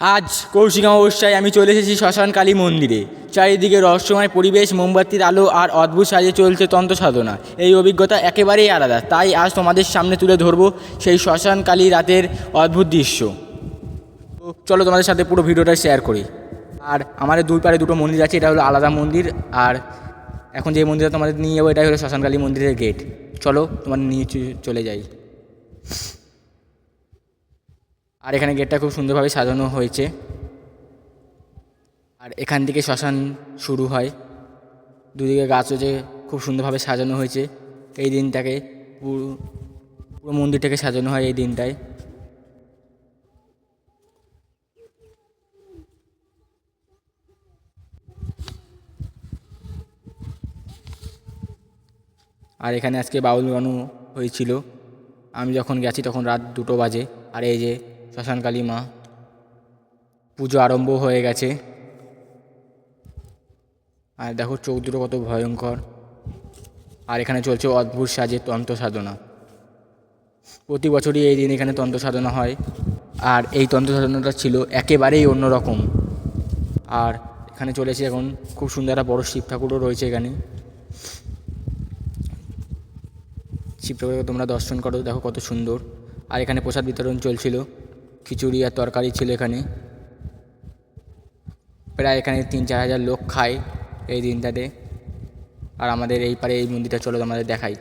আজ কৌশিক অমাবস্যায় আমি চলে এসেছি শ্মশান কালী মন্দিরে। চারিদিকে রহস্যময় পরিবেশ, মোমবাতির আলো আর অদ্ভুত সাজে চলছে তন্ত্র সাধনা। এই অভিজ্ঞতা একেবারেই আলাদা, তাই আজ তোমাদের সামনে তুলে ধরবো সেই শ্মশান কালী রাতের অদ্ভুত দৃশ্য। তো চলো তোমাদের সাথে পুরো ভিডিওটা শেয়ার করি। আর আমাদের দুই পারে দুটো মন্দির আছে, এটা হলো আলাদা মন্দির। আর এখন যে মন্দিরটা তোমাদের নিয়ে যাবো, এটাই হলো শ্মশান কালী মন্দিরের গেট। চলো তোমাদের নিয়ে চলে যাই। আর এখানে গেটটা খুব সুন্দরভাবে সাজানো হয়েছে। আর এখান থেকে শ্মশান শুরু হয়। দুদিকে গাছ হচ্ছে, খুব সুন্দরভাবে সাজানো হয়েছে। এই দিনটাকে পুরো পুরো মন্দিরটাকে সাজানো হয় এই দিনটায়। আর এখানে আজকে বাউল গানও হয়েছিল। আমি যখন গেছি তখন রাত 2টো বাজে। আর এই যে শ্মশান কালী মা, পুজো আরম্ভ হয়ে গেছে। আর দেখো চোখ দুটো কত ভয়ঙ্কর। আর এখানে চলছে অদ্ভুত সাজে তন্ত্র সাধনা। প্রতি বছরই এই দিন এখানে তন্ত্র সাধনা হয়। আর এই তন্ত্র সাধনাটা ছিল একেবারেই অন্যরকম। আর এখানে চলেছে এখন খুব সুন্দর একটা বড় শিব ঠাকুরও রয়েছে এখানে। শিব ঠাকুরকে তোমরা দর্শন করো, দেখো কত সুন্দর। আর এখানে প্রসাদ বিতরণ চলছিল, খিচুড়ি আর তরকারি ছিল এখানে। প্রায় এখানে 3-4 হাজার লোক খায় এই দিনটাতে। আর আমাদের এই পারে এই মন্দিরটা চলো আমাদের দেখাই।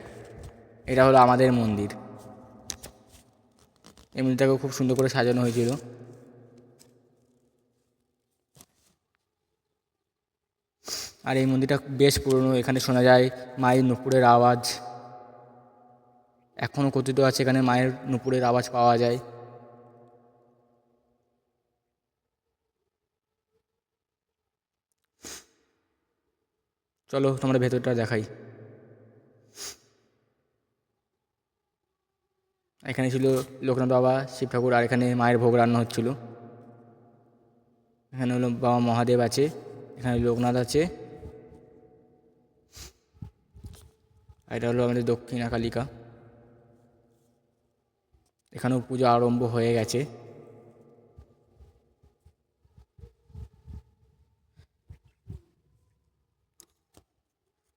এটা হলো আমাদের মন্দির। এই মন্দিরটাকেও খুব সুন্দর করে সাজানো হয়েছিল। আর এই মন্দিরটা বেশ পুরনো। এখানে শোনা যায় মায়ের নুপুরের আওয়াজ। এখনও কথিত আছে এখানে মায়ের নুপুরের আওয়াজ পাওয়া যায়। চলো তোমরা ভেতরটা দেখাই। এখানে ছিল লোকনাথ বাবা, শিব ঠাকুর। আর এখানে মায়ের ভোগ রান্না হচ্ছিল। এখানে হলো বাবা মহাদেব আছে, এখানে লোকনাথ আছে। এটা হলো আমাদের দক্ষিণা কালিকা। এখানেও পূজা আরম্ভ হয়ে গেছে।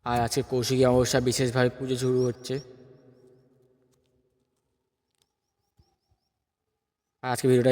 আর আজকে কৌশিকী অমাবস্যা, বিশেষভাবে পুজো শুরু হচ্ছে। আজকে ভিডিওটা